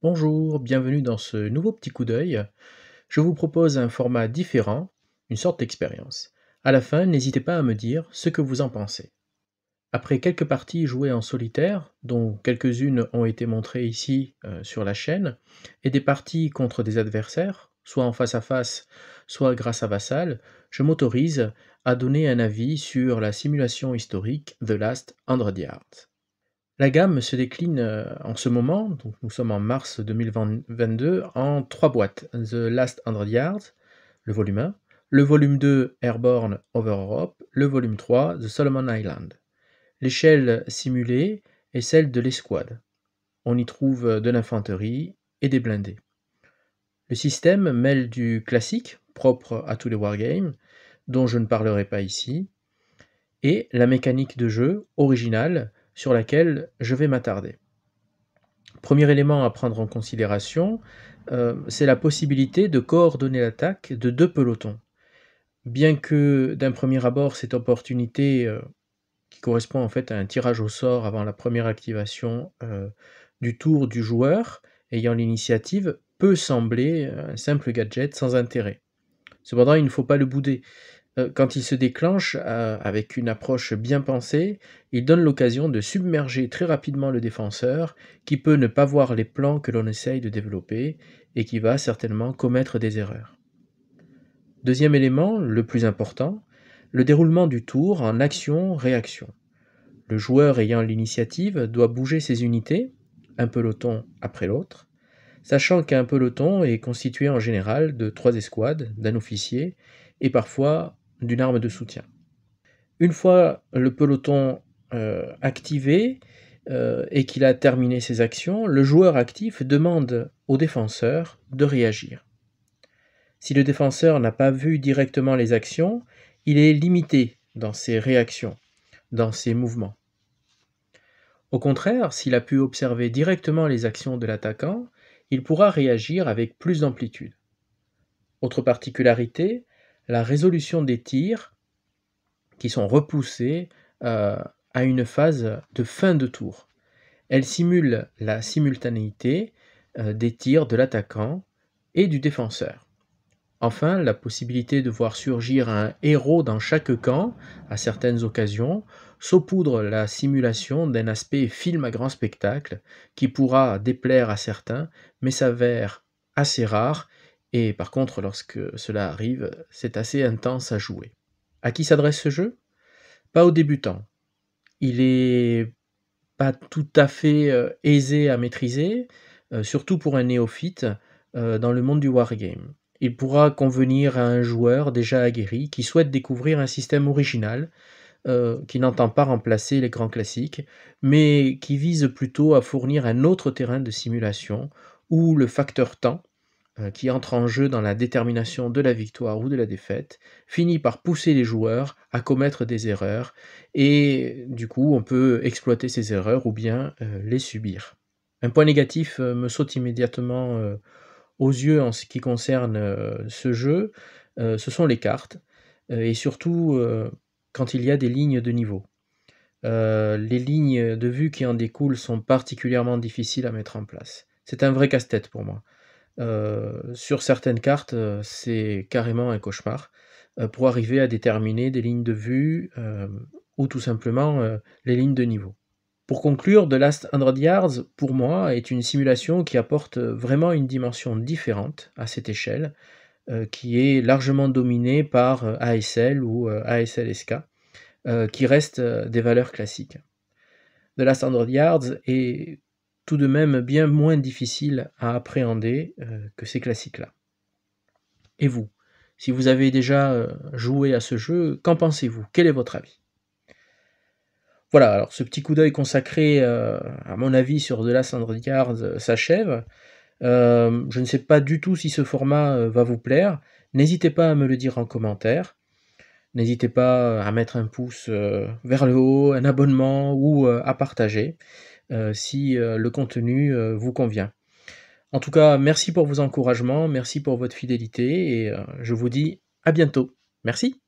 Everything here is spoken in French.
Bonjour, bienvenue dans ce nouveau petit coup d'œil. Je vous propose un format différent, une sorte d'expérience. À la fin, n'hésitez pas à me dire ce que vous en pensez. Après quelques parties jouées en solitaire, dont quelques-unes ont été montrées ici sur la chaîne, et des parties contre des adversaires, soit en face à face, soit grâce à Vassal, je m'autorise à donner un avis sur la simulation historique The Last 100 Yards. La gamme se décline, en ce moment, donc nous sommes en mars 2022, en 3 boîtes. The Last 100 Yards, le volume 1, le volume 2, Airborne Over Europe, le volume 3, The Solomon Island. L'échelle simulée est celle de l'escouade. On y trouve de l'infanterie et des blindés. Le système mêle du classique, propre à tous les wargames, dont je ne parlerai pas ici, et la mécanique de jeu originale sur laquelle je vais m'attarder. Premier élément à prendre en considération, c'est la possibilité de coordonner l'attaque de 2 pelotons. Bien que d'un premier abord, cette opportunité, qui correspond en fait à un tirage au sort avant la première activation, du tour du joueur ayant l'initiative, peut sembler un simple gadget sans intérêt. Cependant, il ne faut pas le bouder. Quand il se déclenche, avec une approche bien pensée, il donne l'occasion de submerger très rapidement le défenseur, qui peut ne pas voir les plans que l'on essaye de développer et qui va certainement commettre des erreurs. Deuxième élément, le plus important, le déroulement du tour en action-réaction. Le joueur ayant l'initiative doit bouger ses unités, un peloton après l'autre, sachant qu'un peloton est constitué en général de 3 escouades, d'un officier et parfois d'une arme de soutien. Une fois le peloton activé et qu'il a terminé ses actions, le joueur actif demande au défenseur de réagir. Si le défenseur n'a pas vu directement les actions, il est limité dans ses réactions, dans ses mouvements. Au contraire, s'il a pu observer directement les actions de l'attaquant, il pourra réagir avec plus d'amplitude. Autre particularité, la résolution des tirs qui sont repoussés à une phase de fin de tour. Elle simule la simultanéité des tirs de l'attaquant et du défenseur. Enfin, la possibilité de voir surgir un héros dans chaque camp, à certaines occasions, saupoudre la simulation d'un aspect film à grand spectacle qui pourra déplaire à certains, mais s'avère assez rare, et par contre, lorsque cela arrive, c'est assez intense à jouer. À qui s'adresse ce jeu? Pas aux débutants. Il est pas tout à fait aisé à maîtriser, surtout pour un néophyte dans le monde du wargame. Il pourra convenir à un joueur déjà aguerri qui souhaite découvrir un système original, qui n'entend pas remplacer les grands classiques, mais qui vise plutôt à fournir un autre terrain de simulation où le facteur temps, qui entre en jeu dans la détermination de la victoire ou de la défaite, finit par pousser les joueurs à commettre des erreurs et du coup on peut exploiter ces erreurs ou bien les subir. Un point négatif me saute immédiatement aux yeux en ce qui concerne ce jeu, ce sont les cartes et surtout quand il y a des lignes de niveau. Les lignes de vue qui en découlent sont particulièrement difficiles à mettre en place. C'est un vrai casse-tête pour moi. Sur certaines cartes, c'est carrément un cauchemar, pour arriver à déterminer des lignes de vue, ou tout simplement, les lignes de niveau. Pour conclure, The Last 100 Yards, pour moi, est une simulation qui apporte, vraiment une dimension différente à cette échelle, qui est largement dominée par, ASL ou, ASLSK, qui restent, des valeurs classiques. The Last 100 Yards est tout de même bien moins difficile à appréhender que ces classiques-là. Et vous? Si vous avez déjà joué à ce jeu, qu'en pensez-vous? Quel est votre avis? Voilà, alors ce petit coup d'œil consacré à mon avis sur The Last 100 Yards s'achève. Je ne sais pas du tout si ce format va vous plaire. N'hésitez pas à me le dire en commentaire. N'hésitez pas à mettre un pouce vers le haut, un abonnement ou à partager si le contenu vous convient. En tout cas, merci pour vos encouragements, merci pour votre fidélité et je vous dis à bientôt. Merci.